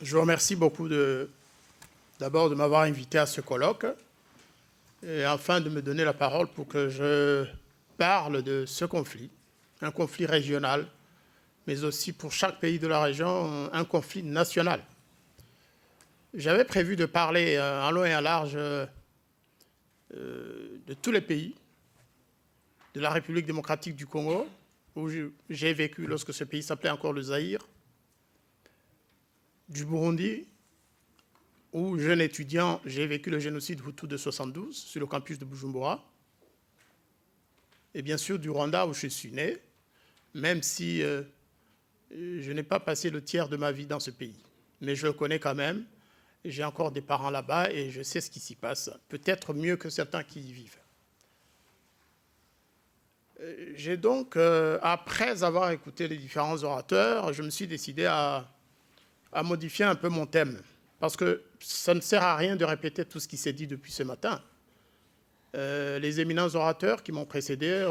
Je vous remercie beaucoup d'abord de m'avoir invité à ce colloque et afin de me donner la parole pour que je parle de ce conflit, un conflit régional, mais aussi pour chaque pays de la région, un conflit national. J'avais prévu de parler en long et en large de tous les pays de la République démocratique du Congo, où j'ai vécu lorsque ce pays s'appelait encore le Zaïre, du Burundi, où, jeune étudiant, j'ai vécu le génocide Hutu de 72 sur le campus de Bujumbura, et bien sûr du Rwanda où je suis né, même si je n'ai pas passé le tiers de ma vie dans ce pays. Mais je le connais quand même, j'ai encore des parents là-bas et je sais ce qui s'y passe, peut-être mieux que certains qui y vivent. J'ai donc, après avoir écouté les différents orateurs, je me suis décidé à modifier un peu mon thème, parce que ça ne sert à rien de répéter tout ce qui s'est dit depuis ce matin. Les éminents orateurs qui m'ont précédé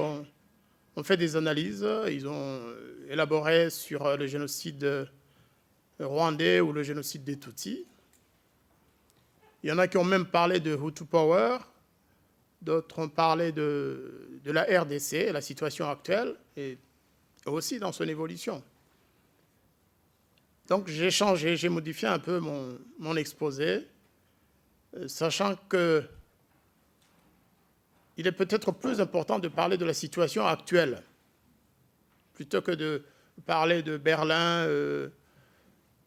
ont fait des analyses, ils ont élaboré sur le génocide rwandais ou le génocide des Tutsis. Il y en a qui ont même parlé de Hutu Power, d'autres ont parlé de la RDC, la situation actuelle, et aussi dans son évolution. Donc j'ai changé, j'ai modifié un peu mon exposé, sachant qu'il est peut-être plus important de parler de la situation actuelle, plutôt que de parler de Berlin,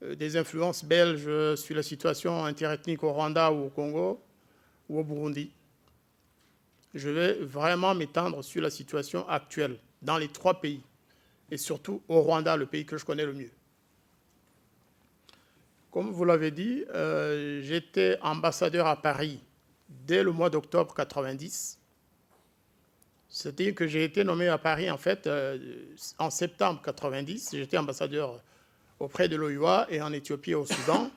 des influences belges sur la situation interethnique au Rwanda ou au Congo ou au Burundi. Je vais vraiment m'étendre sur la situation actuelle dans les trois pays, et surtout au Rwanda, le pays que je connais le mieux. Comme vous l'avez dit, j'étais ambassadeur à Paris dès le mois d'octobre 90. C'est-à-dire que j'ai été nommé à Paris, en fait, en septembre 90. J'étais ambassadeur auprès de l'OUA et en Éthiopie et au Soudan.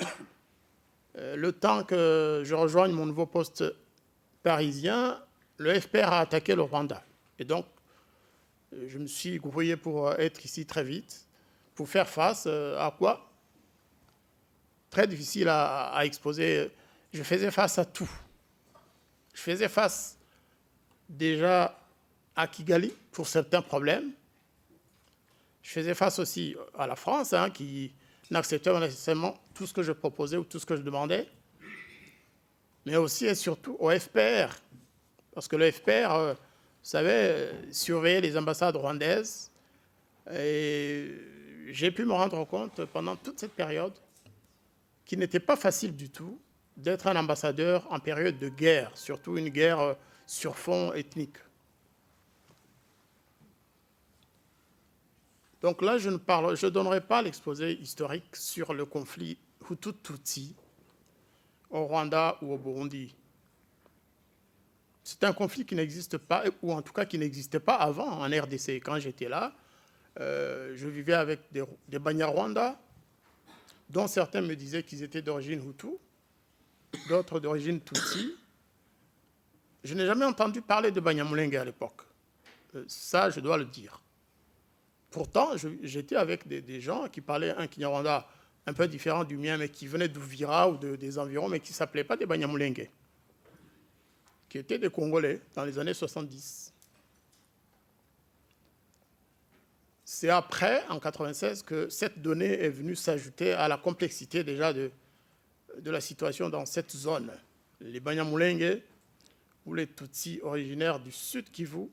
Le temps que je rejoigne mon nouveau poste parisien, le FPR a attaqué le Rwanda. Et donc, je me suis grouillé pour être ici très vite, pour faire face à quoi? Très difficile à exposer. Je faisais face à tout. Je faisais face déjà à Kigali pour certains problèmes. Je faisais face aussi à la France, qui n'acceptait pas nécessairement tout ce que je proposais ou tout ce que je demandais, mais aussi et surtout au FPR, parce que le FPR, vous savez, surveillait les ambassades rwandaises, et j'ai pu me rendre compte pendant toute cette période qu'il n'était pas facile du tout d'être un ambassadeur en période de guerre, surtout une guerre sur fond ethnique. Donc là, je ne donnerai pas l'exposé historique sur le conflit Hutu-Tutsi au Rwanda ou au Burundi. C'est un conflit qui n'existe pas, ou en tout cas qui n'existait pas avant en RDC. Quand j'étais là, je vivais avec des Banyarwanda, dont certains me disaient qu'ils étaient d'origine Hutu, d'autres d'origine Tutsi. Je n'ai jamais entendu parler de Banyamulenge à l'époque. Ça, je dois le dire. Pourtant, j'étais avec des gens qui parlaient un Kinyarwanda un peu différent du mien, mais qui venaient d'Ouvira ou des environs, mais qui ne s'appelaient pas des Banyamulenge, qui étaient des Congolais dans les années 70. C'est après, en 1996, que cette donnée est venue s'ajouter à la complexité déjà de la situation dans cette zone. Les Banyamulenge, ou les Tutsis originaires du Sud Kivu,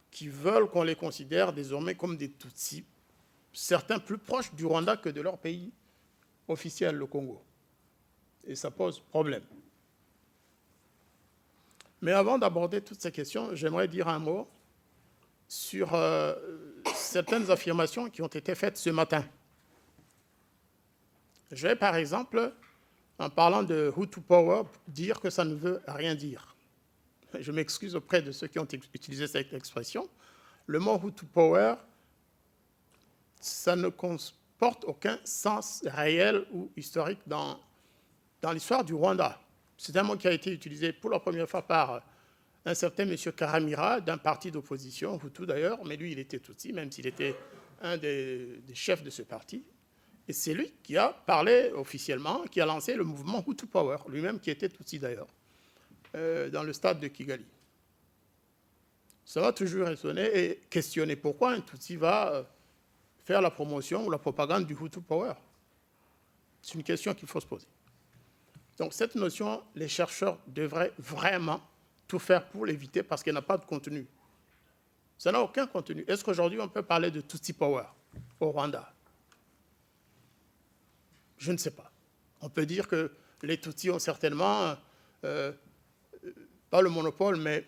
qui veulent qu'on les considère désormais comme des Tutsis, certains plus proches du Rwanda que de leur pays officiel, le Congo. Et ça pose problème. Mais avant d'aborder toutes ces questions, j'aimerais dire un mot sur certaines affirmations qui ont été faites ce matin. Je vais, par exemple, en parlant de Hutu Power, dire que ça ne veut rien dire. Je m'excuse auprès de ceux qui ont utilisé cette expression. Le mot Hutu Power, ça ne comporte aucun sens réel ou historique dans l'histoire du Rwanda. C'est un mot qui a été utilisé pour la première fois par un certain M. Karamira, d'un parti d'opposition, Hutu d'ailleurs, mais lui, il était Tutsi, même s'il était un des chefs de ce parti. Et c'est lui qui a parlé officiellement, qui a lancé le mouvement Hutu Power, lui-même qui était Tutsi d'ailleurs, dans le stade de Kigali. Ça m'a toujours étonné et questionné pourquoi un Tutsi va faire la promotion ou la propagande du Hutu Power. C'est une question qu'il faut se poser. Donc cette notion, les chercheurs devraient vraiment tout faire pour l'éviter parce qu'elle n'a pas de contenu. Ça n'a aucun contenu. Est-ce qu'aujourd'hui on peut parler de Tutsi Power au Rwanda? Je ne sais pas. On peut dire que les Tutsis ont certainement, pas le monopole, mais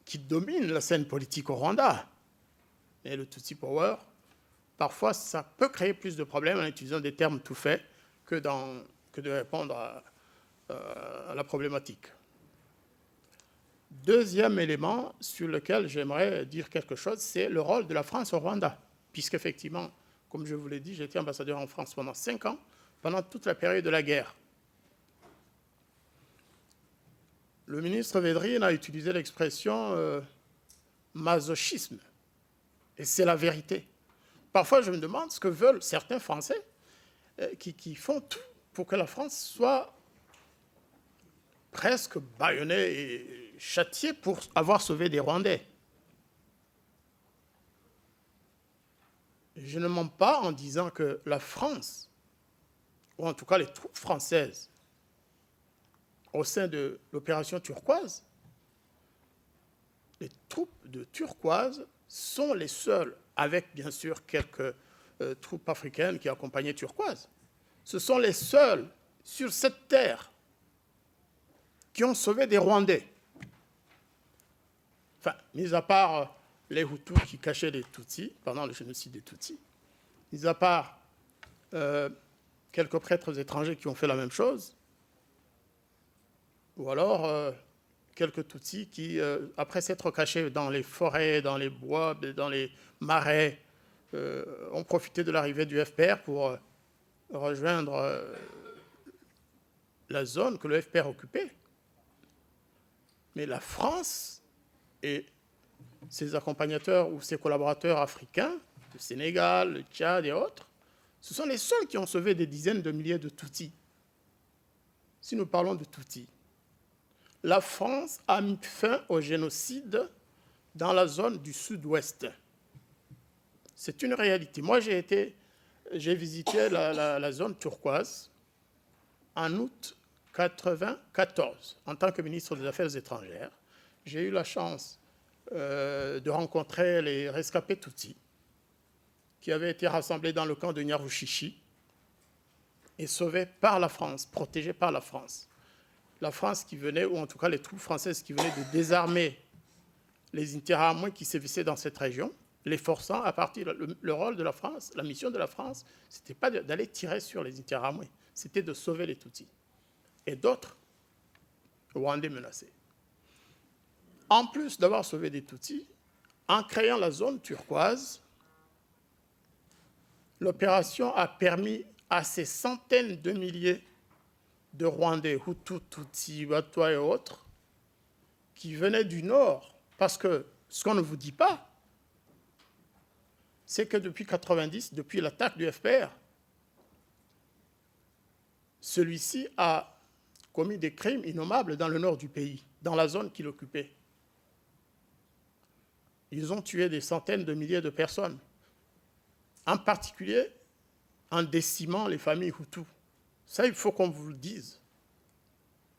qui dominent la scène politique au Rwanda. Et le Tutsi Power, parfois, ça peut créer plus de problèmes en utilisant des termes tout faits que de répondre à la problématique. Deuxième élément sur lequel j'aimerais dire quelque chose, c'est le rôle de la France au Rwanda. Puisqu'effectivement, comme je vous l'ai dit, j'ai été ambassadeur en France pendant 5 ans, pendant toute la période de la guerre. Le ministre Védrine a utilisé l'expression masochisme. Et c'est la vérité. Parfois, je me demande ce que veulent certains Français qui font tout pour que la France soit presque bâillonnée et châtiée pour avoir sauvé des Rwandais. Je ne mens pas en disant que la France, ou en tout cas les troupes françaises, au sein de l'opération turquoise, les troupes de turquoise sont les seules, avec bien sûr quelques troupes africaines qui accompagnaient turquoise, ce sont les seuls sur cette terre qui ont sauvé des Rwandais. Enfin, mis à part les Hutus qui cachaient les Tutsis pendant le génocide des Tutsis, mis à part quelques prêtres étrangers qui ont fait la même chose, ou alors quelques Tutsis qui, après s'être cachés dans les forêts, dans les bois, dans les marais, ont profité de l'arrivée du FPR pour rejoindre la zone que le FPR occupait. Mais la France et ses accompagnateurs ou ses collaborateurs africains, le Sénégal, le Tchad et autres, ce sont les seuls qui ont sauvé des dizaines de milliers de Tutsis. Si nous parlons de Tutsis, la France a mis fin au génocide dans la zone du sud-ouest. C'est une réalité. Moi, j'ai visité la zone turquoise en août 1994 en tant que ministre des Affaires étrangères. J'ai eu la chance de rencontrer les rescapés Tutsis qui avaient été rassemblés dans le camp de Nyarushishi et sauvés par la France, protégés par la France. La France qui venait, ou en tout cas les troupes françaises qui venaient de désarmer les Interahamwe qui sévissaient dans cette région, les forçant à partir. Le rôle de la France, la mission de la France, ce n'était pas d'aller tirer sur les Interahamwe, c'était de sauver les Tutsis et d'autres Rwandais menacés. En plus d'avoir sauvé des Tutsis, en créant la zone turquoise, l'opération a permis à ces centaines de milliers de Rwandais, Hutus, Tutsis, Batwa et autres, qui venaient du Nord, parce que ce qu'on ne vous dit pas, c'est que depuis 1990, depuis l'attaque du FPR, celui-ci a commis des crimes innommables dans le nord du pays, dans la zone qu'il occupait. Ils ont tué des centaines de milliers de personnes, en particulier en décimant les familles Hutus. Ça, il faut qu'on vous le dise.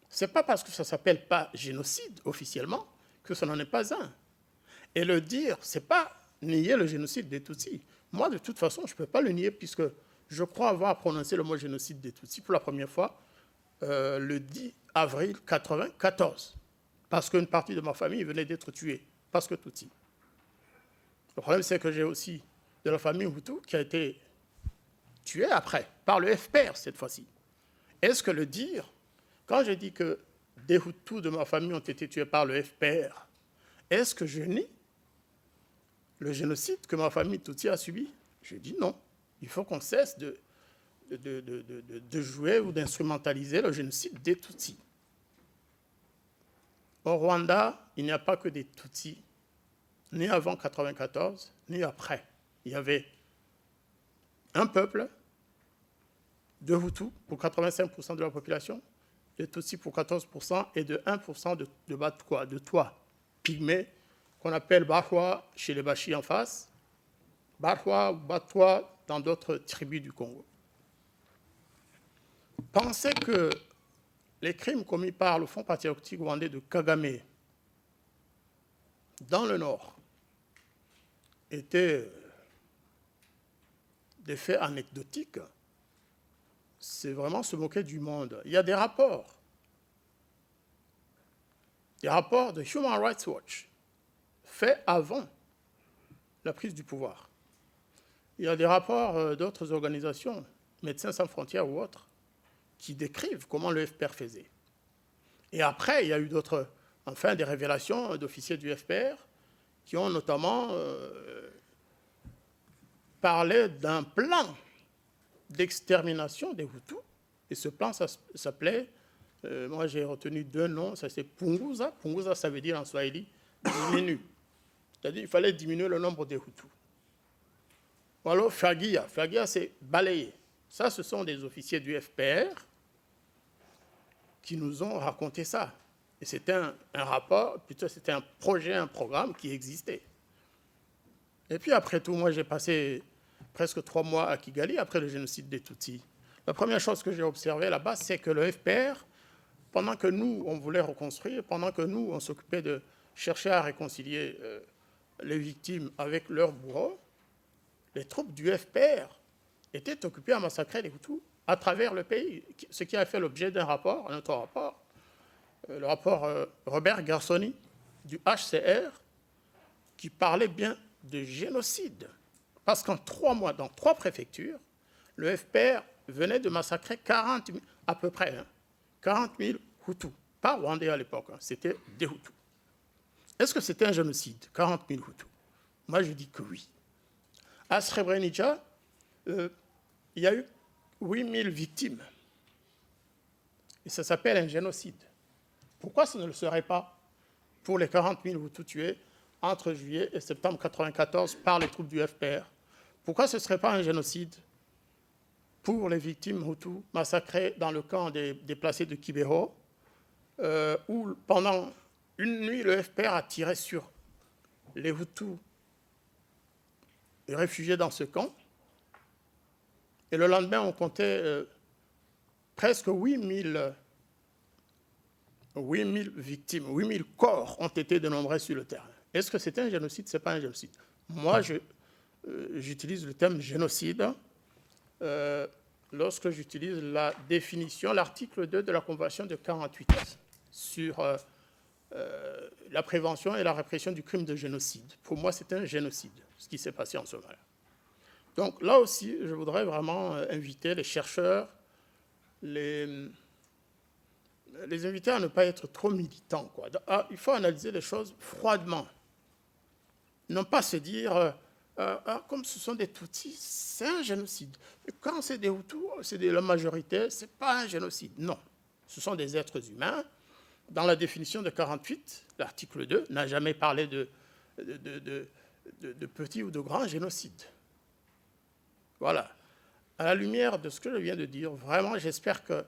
Ce n'est pas parce que ça ne s'appelle pas génocide officiellement que ça n'en est pas un. Et le dire, ce n'est pas nier le génocide des Tutsis. Moi, de toute façon, je ne peux pas le nier puisque je crois avoir prononcé le mot génocide des Tutsis pour la première fois le 10 avril 1994, parce qu'une partie de ma famille venait d'être tuée, parce que Tutsi. Le problème, c'est que j'ai aussi de la famille Hutu qui a été tuée après, par le FPR cette fois-ci. Est-ce que le dire, quand je dis que des Hutus de ma famille ont été tués par le FPR, est-ce que je nie le génocide que ma famille Tutsi a subi? Je dis non. Il faut qu'on cesse de jouer ou d'instrumentaliser le génocide des Tutsis. Au Rwanda, il n'y a pas que des Tutsis, ni avant 1994, ni après. Il y avait un peuple de Hutus pour 85% de la population, de Tutsis pour 14% et de 1% de Batwa, de Twa, pygmées, qu'on appelle Bahwa chez les Bachis en face, Bahwa ou Batwa dans d'autres tribus du Congo. Pensez que les crimes commis par le Front patriotique rwandais de Kagame dans le Nord étaient des faits anecdotiques, c'est vraiment se moquer du monde. Il y a des rapports de Human Rights Watch faits avant la prise du pouvoir. Il y a des rapports d'autres organisations, Médecins sans frontières ou autres, qui décrivent comment le FPR faisait. Et après, il y a eu d'autres, enfin, des révélations d'officiers du FPR qui ont notamment parlé d'un plan d'extermination des Hutus. Et ce plan, ça s'appelait, moi j'ai retenu 2 noms, ça c'est Punguza. Punguza, ça veut dire en Swahili, diminue. C'est-à-dire qu'il fallait diminuer le nombre des Hutus. Ou alors Fagia. Fagia, c'est balayer. Ça, ce sont des officiers du FPR qui nous ont raconté ça. Et c'était un rapport, plutôt c'était un projet, un programme qui existait. Et puis après tout, moi j'ai passé presque 3 mois à Kigali après le génocide des Tutsis. La première chose que j'ai observée là-bas, c'est que le FPR, pendant que nous, on voulait reconstruire, pendant que nous, on s'occupait de chercher à réconcilier les victimes avec leurs bourreaux, les troupes du FPR étaient occupées à massacrer les Hutus à travers le pays, ce qui a fait l'objet d'un rapport, un autre rapport, le rapport Robert Garsoni du HCR, qui parlait bien de génocide. Parce qu'en 3 mois, dans 3 préfectures, le FPR venait de massacrer 40 000, à peu près, 40 000 Hutus. Pas rwandais à l'époque, c'était des Hutus. Est-ce que c'était un génocide, 40 000 Hutus? Moi, je dis que oui. À Srebrenica, il y a eu 8 000 victimes. Et ça s'appelle un génocide. Pourquoi ce ne le serait pas pour les 40 000 Hutus tués entre juillet et septembre 1994 par les troupes du FPR? Pourquoi ce ne serait pas un génocide pour les victimes Hutus massacrées dans le camp des déplacés de Kibero, où pendant une nuit, le FPR a tiré sur les Hutus réfugiés dans ce camp, et le lendemain, on comptait presque 8 000 victimes, 8 000 corps ont été dénombrés sur le terrain. Est-ce que c'est un génocide? Ce n'est pas un génocide. Moi, j'utilise le terme génocide lorsque j'utilise la définition, l'article 2 de la Convention de 1948 sur la prévention et la répression du crime de génocide. Pour moi, c'est un génocide, ce qui s'est passé en Somalie. Donc là aussi, je voudrais vraiment inviter les chercheurs, les inviter à ne pas être trop militants, quoi. Il faut analyser les choses froidement. Non pas se dire, comme ce sont des Tutsis, c'est un génocide. Et quand c'est des Hutus, c'est de la majorité, ce n'est pas un génocide. Non, ce sont des êtres humains. Dans la définition de 1948, l'article 2 n'a jamais parlé de petit ou de grand génocide. Voilà. À la lumière de ce que je viens de dire, vraiment, j'espère que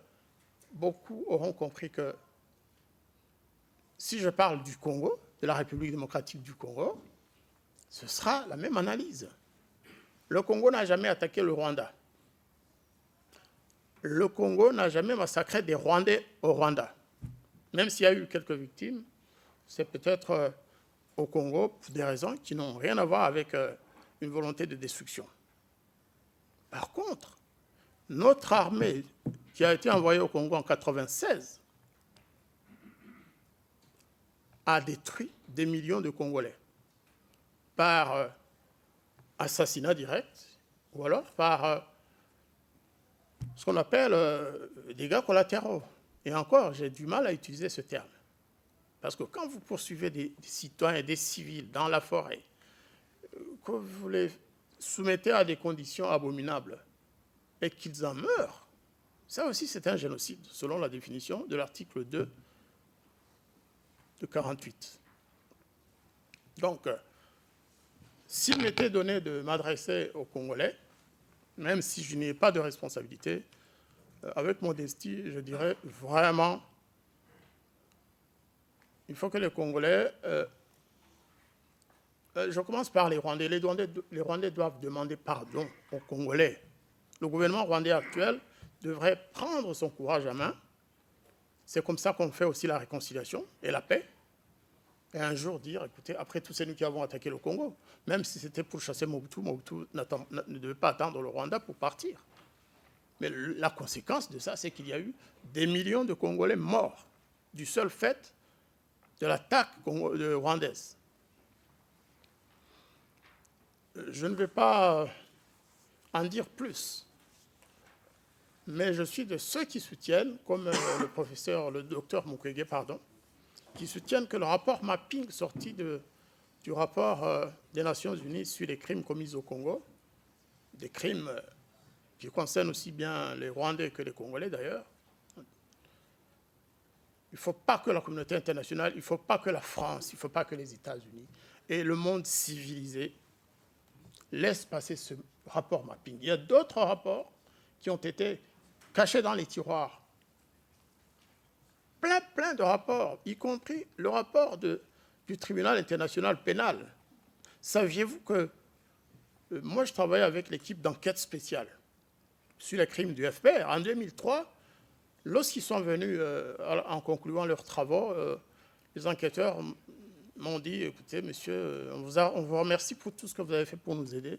beaucoup auront compris que si je parle du Congo, de la République démocratique du Congo, ce sera la même analyse. Le Congo n'a jamais attaqué le Rwanda. Le Congo n'a jamais massacré des Rwandais au Rwanda. Même s'il y a eu quelques victimes, c'est peut-être au Congo pour des raisons qui n'ont rien à voir avec une volonté de destruction. Par contre, notre armée qui a été envoyée au Congo en 1996 a détruit des millions de Congolais par assassinat direct ou alors par ce qu'on appelle dégâts collatéraux. Et encore, j'ai du mal à utiliser ce terme. Parce que quand vous poursuivez des citoyens et des civils dans la forêt, que vous les soumettez à des conditions abominables et qu'ils en meurent, ça aussi c'est un génocide, selon la définition de l'article 2 de 1948. Donc, s'il m'était donné de m'adresser aux Congolais, même si je n'ai pas de responsabilité, avec modestie, je dirais vraiment, il faut que les Congolais... je commence par les Rwandais. Les Rwandais doivent demander pardon aux Congolais. Le gouvernement rwandais actuel devrait prendre son courage à main. C'est comme ça qu'on fait aussi la réconciliation et la paix. Et un jour dire, écoutez, après tout, c'est nous qui avons attaqué le Congo. Même si c'était pour chasser Mobutu, Mobutu ne devait pas attendre le Rwanda pour partir. Mais la conséquence de ça, c'est qu'il y a eu des millions de Congolais morts du seul fait de l'attaque rwandaise. Je ne vais pas en dire plus, mais je suis de ceux qui soutiennent, comme le docteur Mukwege, qui soutiennent que le rapport mapping sorti du rapport des Nations Unies sur les crimes commis au Congo, des crimes qui concernent aussi bien les Rwandais que les Congolais d'ailleurs, il ne faut pas que la communauté internationale, il ne faut pas que la France, il ne faut pas que les États-Unis et le monde civilisé laissent passer ce rapport mapping. Il y a d'autres rapports qui ont été cachés dans les tiroirs. Plein de rapports, y compris le rapport du tribunal international pénal. Saviez-vous que moi, je travaillais avec l'équipe d'enquête spéciale sur les crimes du FPR. En 2003, lorsqu'ils sont venus en concluant leurs travaux, les enquêteurs m'ont dit, écoutez, monsieur, on vous remercie pour tout ce que vous avez fait pour nous aider,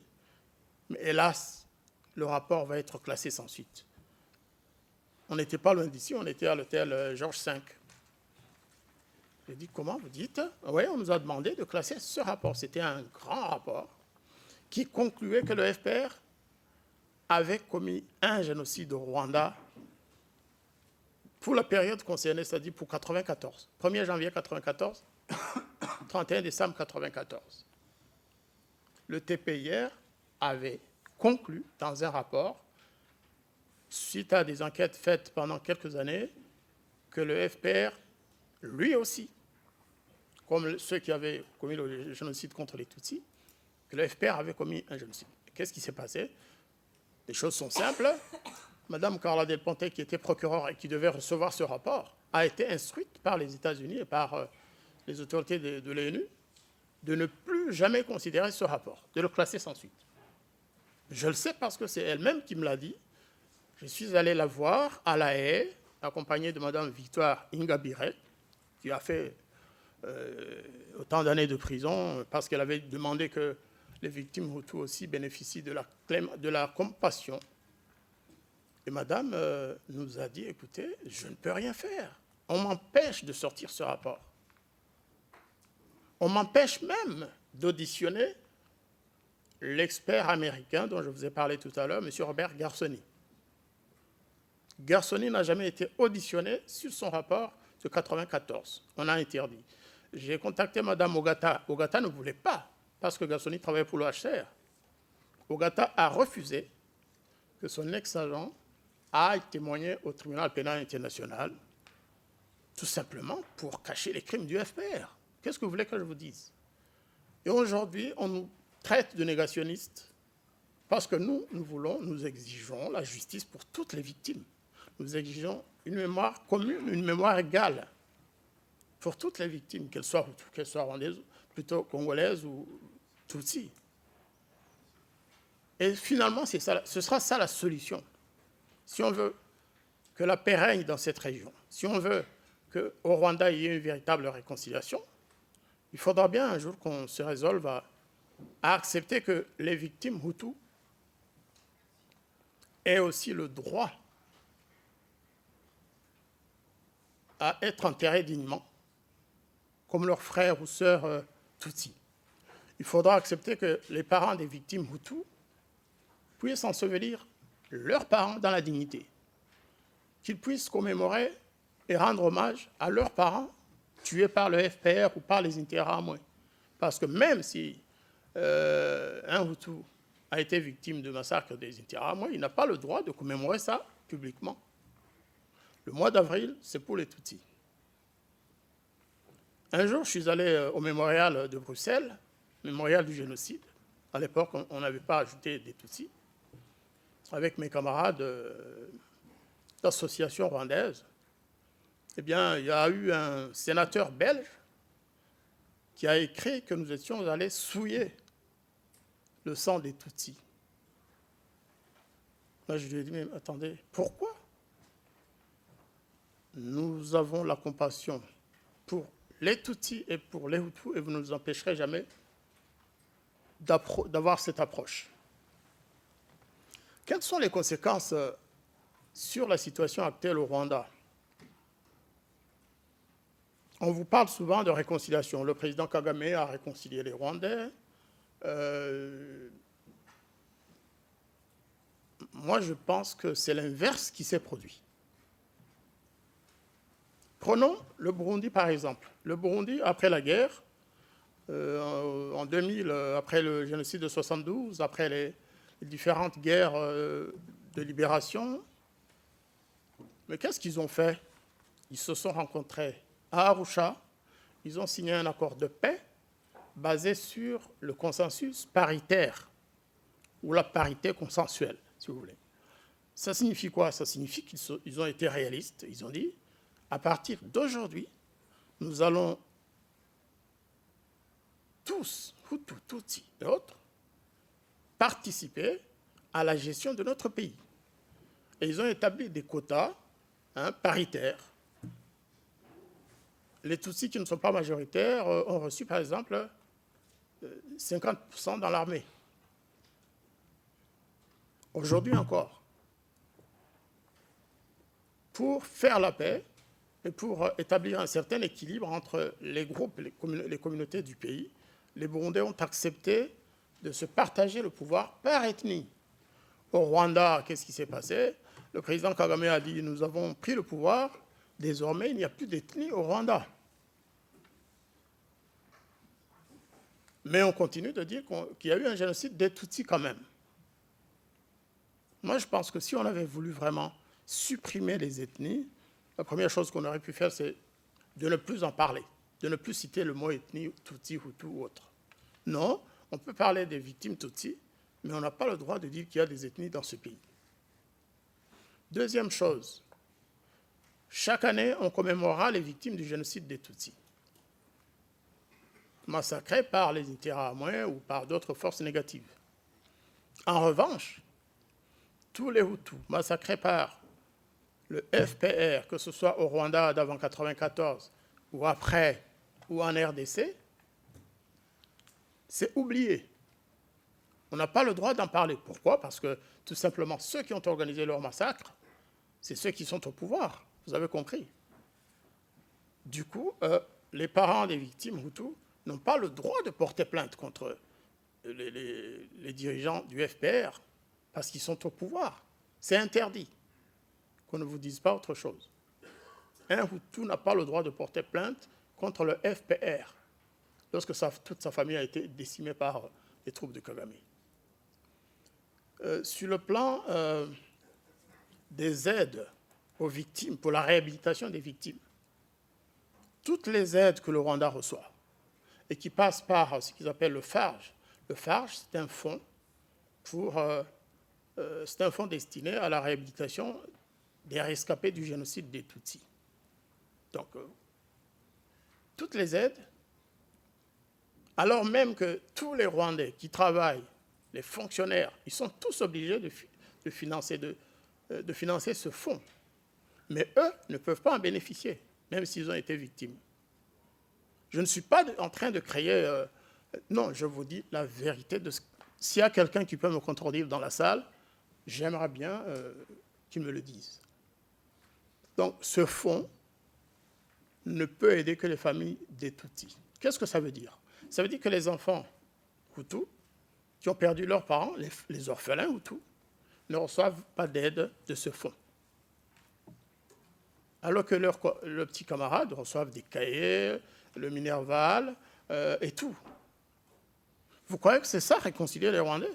mais hélas, le rapport va être classé sans suite. On n'était pas loin d'ici, on était à l'hôtel Georges V. J'ai dit, comment vous dites? Oui, on nous a demandé de classer ce rapport. C'était un grand rapport qui concluait que le FPR avait commis un génocide au Rwanda pour la période concernée, c'est-à-dire pour 1994. 1er janvier 1994, 31 décembre 1994. Le TPIR avait conclu dans un rapport, suite à des enquêtes faites pendant quelques années, que le FPR, lui aussi, comme ceux qui avaient commis le génocide contre les Tutsis, que le FPR avait commis un génocide. Qu'est-ce qui s'est passé? Les choses sont simples. Madame Carla Del Ponte, qui était procureure et qui devait recevoir ce rapport, a été instruite par les États-Unis et par les autorités de l'ONU de ne plus jamais considérer ce rapport, de le classer sans suite. Je le sais parce que c'est elle-même qui me l'a dit. Je suis allé la voir à La Haye, accompagnée de Madame Victoire Ingabire, qui a fait autant d'années de prison parce qu'elle avait demandé que les victimes Hutus aussi bénéficient de la compassion. Et Madame nous a dit, écoutez, je ne peux rien faire. On m'empêche de sortir ce rapport. On m'empêche même d'auditionner l'expert américain dont je vous ai parlé tout à l'heure, M. Robert Garsoni. Garsoni n'a jamais été auditionné sur son rapport de 1994. On a interdit. J'ai contacté Mme Ogata. Ogata ne voulait pas, parce que Garsoni travaillait pour le HCR. Ogata a refusé que son ex-agent aille témoigner au tribunal pénal international, tout simplement pour cacher les crimes du FPR. Qu'est-ce que vous voulez que je vous dise? Et aujourd'hui, on nous traite de négationnistes parce que nous exigeons la justice pour toutes les victimes. Nous exigeons une mémoire commune, une mémoire égale pour toutes les victimes, qu'elles soient rwandaises, plutôt congolaises ou tutsis. Et finalement, ce sera ça la solution. Si on veut que la paix règne dans cette région, si on veut qu'au Rwanda, il y ait une véritable réconciliation, il faudra bien un jour qu'on se résolve à accepter que les victimes Hutus aient aussi le droit à être enterrés dignement, comme leurs frères ou sœurs Tutsis. Il faudra accepter que les parents des victimes Hutus puissent ensevelir leurs parents dans la dignité, qu'ils puissent commémorer et rendre hommage à leurs parents tués par le FPR ou par les Interahamwe. Parce que même si un Hutu a été victime de massacre des Interahamwe, il n'a pas le droit de commémorer ça publiquement. Le mois d'avril, c'est pour les Tutsis. Un jour, je suis allé au mémorial de Bruxelles, mémorial du génocide. À l'époque, on n'avait pas ajouté des Tutsis. Avec mes camarades, d'associations rwandaises, eh bien, il y a eu un sénateur belge qui a écrit que nous étions allés souiller le sang des Tutsis. Moi, je lui ai dit, mais attendez, pourquoi? Nous avons la compassion pour les Tutsis et pour les Hutus, et vous ne nous empêcherez jamais d'avoir cette approche. Quelles sont les conséquences sur la situation actuelle au Rwanda? On vous parle souvent de réconciliation. Le président Kagame a réconcilié les Rwandais. Moi, je pense que c'est l'inverse qui s'est produit. Prenons le Burundi, par exemple. Le Burundi, après la guerre, en 2000, après le génocide de 72, après les différentes guerres de libération, mais qu'est-ce qu'ils ont fait? Ils se sont rencontrés à Arusha, ils ont signé un accord de paix basé sur le consensus paritaire, ou la parité consensuelle, si vous voulez. Ça signifie quoi? Ça signifie qu'ils ont été réalistes. Ils ont dit, à partir d'aujourd'hui, nous allons tous, Hutus, Tutsis et autres, participer à la gestion de notre pays. Et ils ont établi des quotas paritaires. Les Tutsis qui ne sont pas majoritaires ont reçu, par exemple, 50% dans l'armée. Aujourd'hui encore, pour faire la paix et pour établir un certain équilibre entre les groupes, les communautés du pays, les Burundais ont accepté de se partager le pouvoir par ethnie. Au Rwanda, qu'est-ce qui s'est passé? Le président Kagame a dit, nous avons pris le pouvoir, désormais il n'y a plus d'ethnie au Rwanda. Mais on continue de dire qu'il y a eu un génocide des Tutsis quand même. Moi, je pense que si on avait voulu vraiment supprimer les ethnies, la première chose qu'on aurait pu faire, c'est de ne plus en parler, de ne plus citer le mot ethnie, Tutsi, Hutu ou autre. Non, on peut parler des victimes Tutsis, mais on n'a pas le droit de dire qu'il y a des ethnies dans ce pays. Deuxième chose, chaque année, on commémorera les victimes du génocide des Tutsis, massacrés par les Interahamwe ou par d'autres forces négatives. En revanche, tous les Hutus massacrés par le FPR, que ce soit au Rwanda d'avant 1994 ou après ou en RDC, c'est oublié. On n'a pas le droit d'en parler. Pourquoi? Parce que tout simplement, ceux qui ont organisé leur massacre, c'est ceux qui sont au pouvoir. Vous avez compris. Du coup, les parents des victimes Hutus n'ont pas le droit de porter plainte contre les dirigeants du FPR parce qu'ils sont au pouvoir. C'est interdit. Qu'on ne vous dise pas autre chose. Un Hutu n'a pas le droit de porter plainte contre le FPR lorsque toute sa famille a été décimée par les troupes de Kagame. Sur le plan des aides aux victimes, pour la réhabilitation des victimes, toutes les aides que le Rwanda reçoit et qui passent par ce qu'ils appellent le FARGE. Le FARGE, c'est un fonds c'est un fonds destiné à la réhabilitation des rescapés du génocide des Tutsis. Donc, toutes les aides, alors même que tous les Rwandais qui travaillent, les fonctionnaires, ils sont tous obligés de financer ce fonds. Mais eux ne peuvent pas en bénéficier, même s'ils ont été victimes. Je ne suis pas en train de créer... non, je vous dis la vérité. S'il y a quelqu'un qui peut me contredire dans la salle, j'aimerais bien qu'il me le dise. Donc, ce fonds ne peut aider que les familles des Tutsis. Qu'est-ce que ça veut dire? Ça veut dire que les enfants Hutus qui ont perdu leurs parents, les orphelins Hutus, ne reçoivent pas d'aide de ce fonds. Alors que leurs petits camarades reçoivent des cahiers, le Minerval et tout. Vous croyez que c'est ça, réconcilier les Rwandais?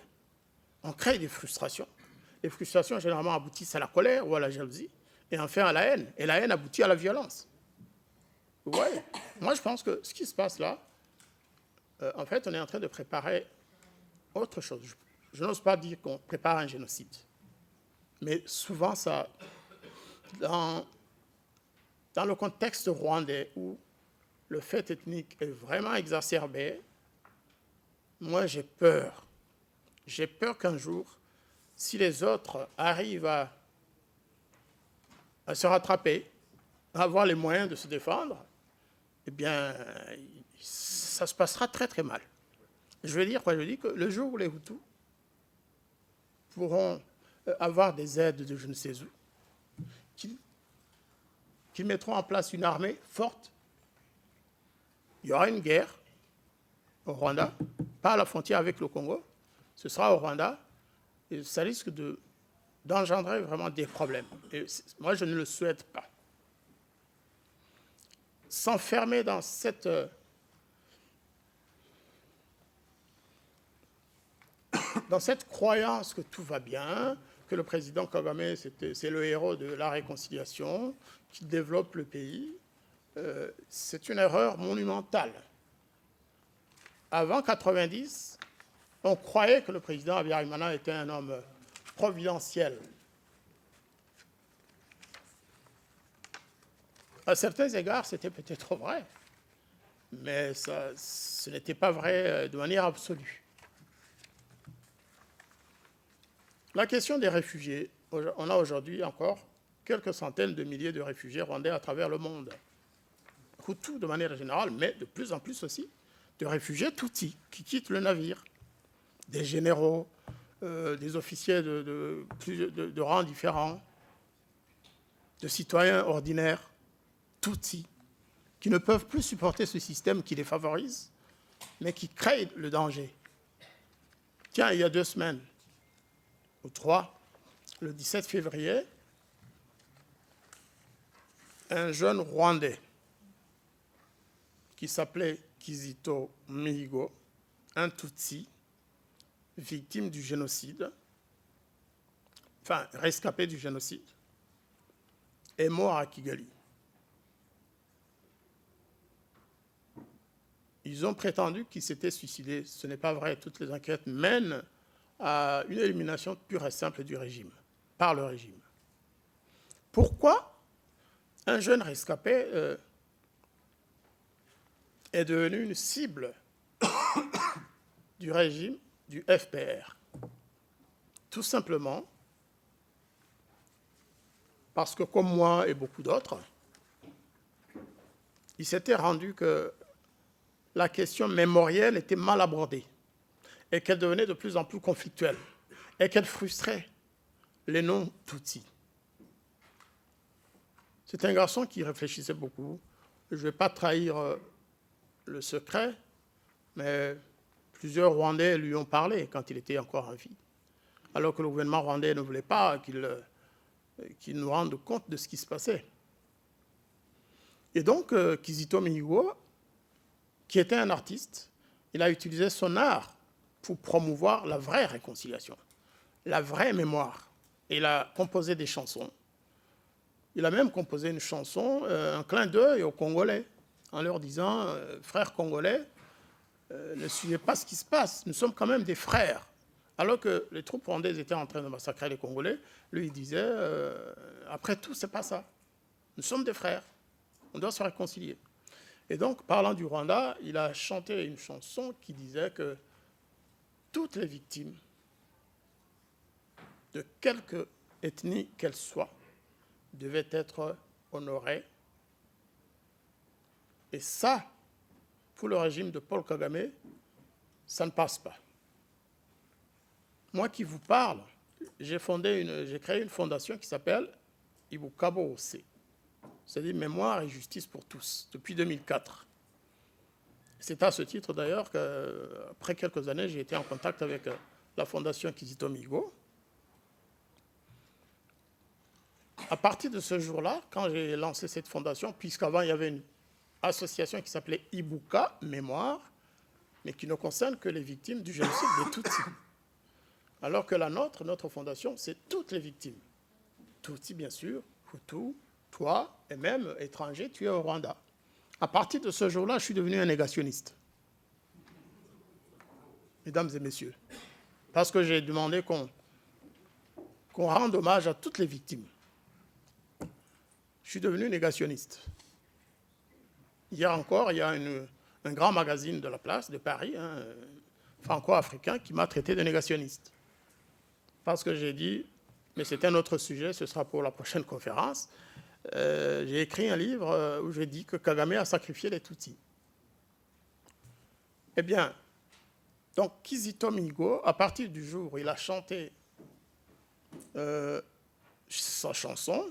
On crée des frustrations. Les frustrations, généralement, aboutissent à la colère ou à la jalousie, et enfin à la haine. Et la haine aboutit à la violence. Vous voyez? Moi, je pense que ce qui se passe là, en fait, on est en train de préparer autre chose. Je n'ose pas dire qu'on prépare un génocide. Mais souvent, ça dans le contexte rwandais où le fait ethnique est vraiment exacerbé, moi j'ai peur. J'ai peur qu'un jour, si les autres arrivent à se rattraper, à avoir les moyens de se défendre, eh bien, ça se passera très très mal. Je veux dire quoi? Je veux dire que le jour où les Hutus pourront avoir des aides de je ne sais où, qu'ils mettront en place une armée forte, il y aura une guerre au Rwanda, pas à la frontière avec le Congo, ce sera au Rwanda, et ça risque d'engendrer vraiment des problèmes. Et moi, je ne le souhaite pas. S'enfermer dans cette croyance que tout va bien, que le président Kagame, c'est le héros de la réconciliation, qui développe le pays, c'est une erreur monumentale. Avant 1990, on croyait que le président Habyarimana était un homme providentiel. À certains égards, c'était peut-être vrai, mais ce n'était pas vrai de manière absolue. La question des réfugiés, on a aujourd'hui encore quelques centaines de milliers de réfugiés rwandais à travers le monde. Hutus de manière générale, mais de plus en plus aussi de réfugiés Tutsis qui quittent le navire. Des généraux, des officiers de rangs différents, de citoyens ordinaires, Tutsis, qui ne peuvent plus supporter ce système qui les favorise, mais qui crée le danger. Tiens, il y a 2 semaines, ou 3, le 17 février, un jeune Rwandais qui s'appelait Kizito Mihigo, un Tutsi, victime du génocide, enfin rescapé du génocide, est mort à Kigali. Ils ont prétendu qu'il s'était suicidé. Ce n'est pas vrai. Toutes les enquêtes mènent à une élimination pure et simple du régime, par le régime. Pourquoi un jeune rescapé est devenu une cible du régime du FPR? Tout simplement parce que, comme moi et beaucoup d'autres, il s'était rendu que la question mémorielle était mal abordée et qu'elle devenait de plus en plus conflictuelle et qu'elle frustrait les non-Tutsis. C'est un garçon qui réfléchissait beaucoup. Je ne vais pas trahir le secret, mais plusieurs Rwandais lui ont parlé quand il était encore en vie, alors que le gouvernement rwandais ne voulait pas qu'il nous rende compte de ce qui se passait. Et donc, Kizito Mihigo, qui était un artiste, il a utilisé son art pour promouvoir la vraie réconciliation, la vraie mémoire. Et il a composé des chansons. Il a même composé une chanson, un clin d'œil aux Congolais, en leur disant « Frères congolais, ne suivez pas ce qui se passe, nous sommes quand même des frères ». Alors que les troupes rwandaises étaient en train de massacrer les Congolais, lui il disait « Après tout, c'est pas ça. Nous sommes des frères, on doit se réconcilier ». Et donc, parlant du Rwanda, il a chanté une chanson qui disait que toutes les victimes, de quelque ethnie qu'elles soient, devaient être honorées. Et ça, pour le régime de Paul Kagame, ça ne passe pas. Moi qui vous parle, j'ai créé une fondation qui s'appelle Ibukabo Ose, c'est-à-dire Mémoire et Justice pour tous, depuis 2004. C'est à ce titre d'ailleurs qu'après quelques années, j'ai été en contact avec la fondation Kizito Mihigo. À partir de ce jour-là, quand j'ai lancé cette fondation, puisqu'avant il y avait une association qui s'appelait Ibuka, Mémoire, mais qui ne concerne que les victimes du génocide des Tutsis. Alors que notre fondation, c'est toutes les victimes. Tutsis, bien sûr, Hutus, toi, et même étranger, tu es au Rwanda. À partir de ce jour-là, je suis devenu un négationniste. Mesdames et messieurs, parce que j'ai demandé qu'on rende hommage à toutes les victimes. je suis devenu négationniste. Hier encore, il y a un grand magazine de la place de Paris, franco-africain, qui m'a traité de négationniste. Parce que j'ai dit, mais c'est un autre sujet, ce sera pour la prochaine conférence, j'ai écrit un livre où je dis que Kagame a sacrifié les Tutsis. Eh bien, donc Kizito Mihigo, à partir du jour où il a chanté sa chanson,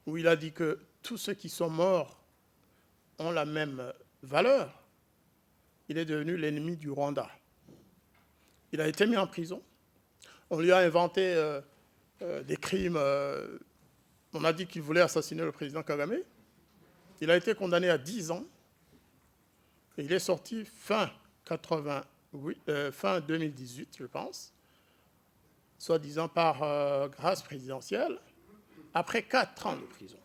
où il a dit que tous ceux qui sont morts ont la même valeur, il est devenu l'ennemi du Rwanda. Il a été mis en prison. On lui a inventé des crimes. On a dit qu'il voulait assassiner le président Kagame. Il a été condamné à 10 ans. Et il est sorti fin 2018, je pense, soi-disant par grâce présidentielle, après 4 ans de prison.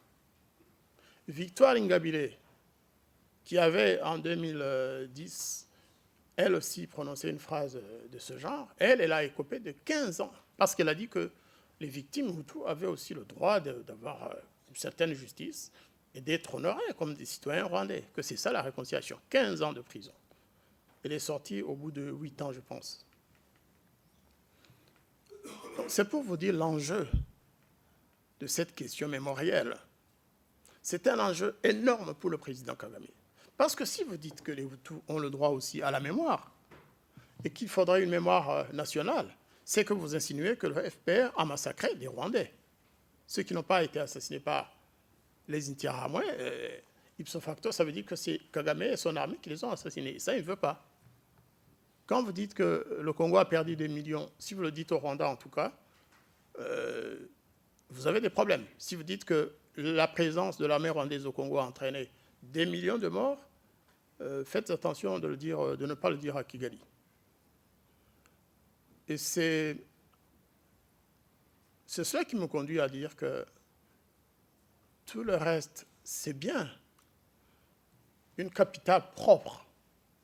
Victoire Ingabire, qui avait en 2010, elle aussi prononcé une phrase de ce genre, elle a écopé de 15 ans, parce qu'elle a dit que les victimes Hutus avaient aussi le droit d'avoir une certaine justice et d'être honorés comme des citoyens rwandais, que c'est ça la réconciliation. 15 ans de prison. Elle est sortie au bout de 8 ans, je pense. C'est pour vous dire l'enjeu de cette question mémorielle. C'est un enjeu énorme pour le président Kagame. Parce que si vous dites que les Hutus ont le droit aussi à la mémoire, et qu'il faudrait une mémoire nationale, c'est que vous insinuez que le FPR a massacré des Rwandais. Ceux qui n'ont pas été assassinés par les Interahamwe, ipso facto, ça veut dire que c'est Kagame et son armée qui les ont assassinés. Et ça, il ne veut pas. Quand vous dites que le Congo a perdu des millions, si vous le dites au Rwanda en tout cas, vous avez des problèmes. Si vous dites que la présence de l'armée rwandaise au Congo a entraîné des millions de morts, faites attention de ne pas le dire à Kigali. Et c'est cela qui me conduit à dire que tout le reste, c'est bien. Une capitale propre.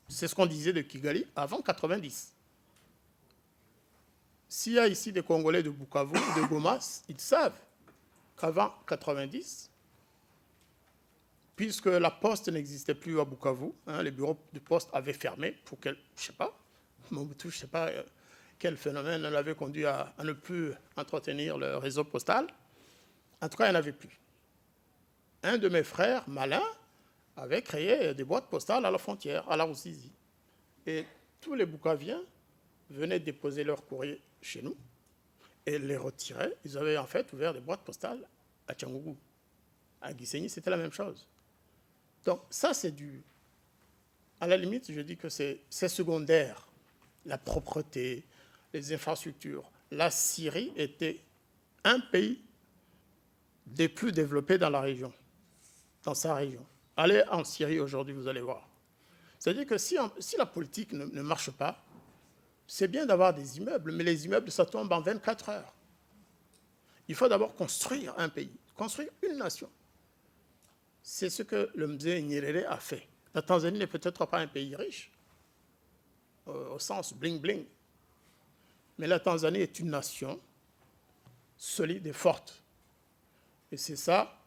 C'est ce qu'on disait de Kigali avant 90. S'il y a ici des Congolais de Bukavu, de Goma, ils savent qu'avant 90, puisque la poste n'existait plus à Bukavu, les bureaux de poste avaient fermé pour je ne sais pas, Mobutu, je ne sais pas quel phénomène l'avait conduit à ne plus entretenir le réseau postal. En tout cas, il n'y en avait plus. Un de mes frères, malin, avait créé des boîtes postales à la frontière, à la Rusizi. Et tous les Bukaviens venaient déposer leur courrier chez nous et les retiraient. Ils avaient en fait ouvert des boîtes postales à Tchangougou. À Gisenyi, c'était la même chose. Donc ça, c'est à la limite, je dis que c'est secondaire. La propreté, les infrastructures. La Syrie était un pays des plus développés dans la région, dans sa région. Allez en Syrie aujourd'hui, vous allez voir. C'est-à-dire que si la politique ne marche pas, c'est bien d'avoir des immeubles, mais les immeubles, ça tombe en 24 heures. Il faut d'abord construire un pays, construire une nation. C'est ce que le Mzee Nyerere a fait. La Tanzanie n'est peut-être pas un pays riche, au sens bling-bling, mais la Tanzanie est une nation solide et forte. Et c'est ça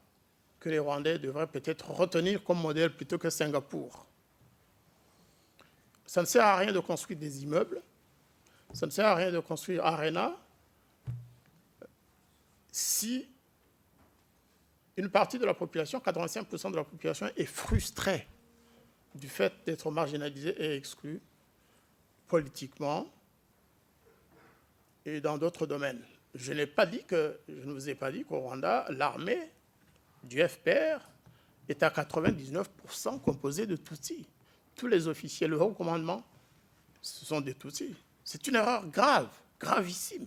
que les Rwandais devraient peut-être retenir comme modèle plutôt que Singapour. Ça ne sert à rien de construire des immeubles, ça ne sert à rien de construire Arena si une partie de la population, 85% de la population, est frustrée du fait d'être marginalisée et exclue politiquement et dans d'autres domaines. Je ne vous ai pas dit qu'au Rwanda, l'armée du FPR est à 99% composée de Tutsis. Tous les officiers, le haut commandement, ce sont des Tutsis. C'est une erreur grave, gravissime.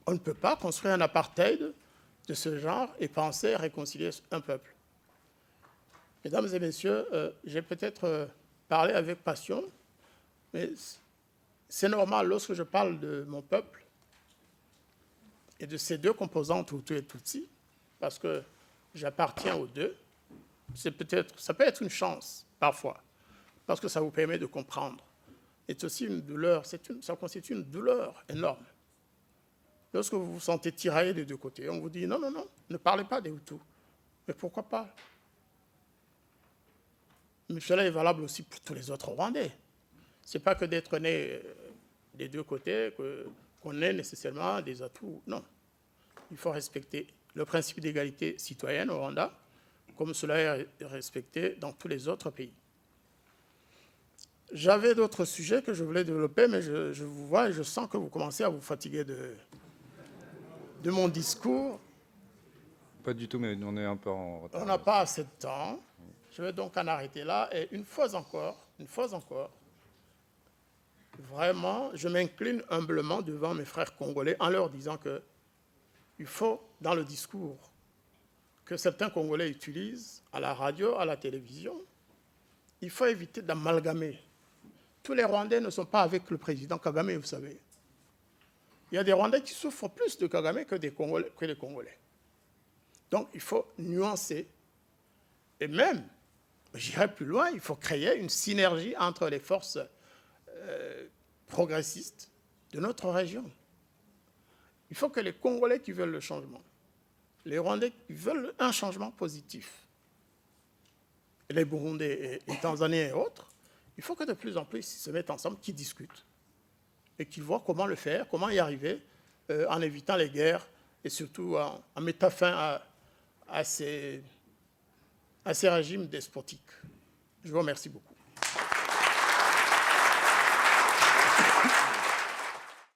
On ne peut pas construire un apartheid de ce genre et penser réconcilier un peuple. Mesdames et messieurs, j'ai peut-être parlé avec passion, mais c'est normal lorsque je parle de mon peuple et de ces deux composantes, Hutu et Tutsi, parce que j'appartiens aux deux. Ça peut être une chance, parfois, parce que ça vous permet de comprendre. C'est aussi une douleur, ça constitue une douleur énorme. lorsque vous vous sentez tiraillé des deux côtés, on vous dit non, non, non, ne parlez pas des Hutus. Mais pourquoi pas? Mais cela est valable aussi pour tous les autres Rwandais. Ce n'est pas que d'être né des deux côtés qu'on ait nécessairement des atouts. Non. Il faut respecter le principe d'égalité citoyenne au Rwanda, comme cela est respecté dans tous les autres pays. J'avais d'autres sujets que je voulais développer, mais je vous vois et je sens que vous commencez à vous fatiguer de mon discours. Pas du tout, mais on est un peu en retard. On n'a pas assez de temps. Je vais donc en arrêter là. Et une fois encore, vraiment, je m'incline humblement devant mes frères congolais en leur disant qu'il faut, dans le discours que certains Congolais utilisent à la radio, à la télévision, il faut éviter d'amalgamer. Tous les Rwandais ne sont pas avec le président Kagame, vous savez. Il y a des Rwandais qui souffrent plus de Kagame que les Congolais. Donc, il faut nuancer. Et même, j'irai plus loin, il faut créer une synergie entre les forces progressistes de notre région. Il faut que les Congolais qui veulent le changement, les Rwandais qui veulent un changement positif, les Burundais et les Tanzaniens et autres, il faut que de plus en plus ils se mettent ensemble, qu'ils discutent et qu'ils voient comment le faire, comment y arriver en évitant les guerres et surtout en mettant fin à ces régimes despotiques. Je vous remercie beaucoup.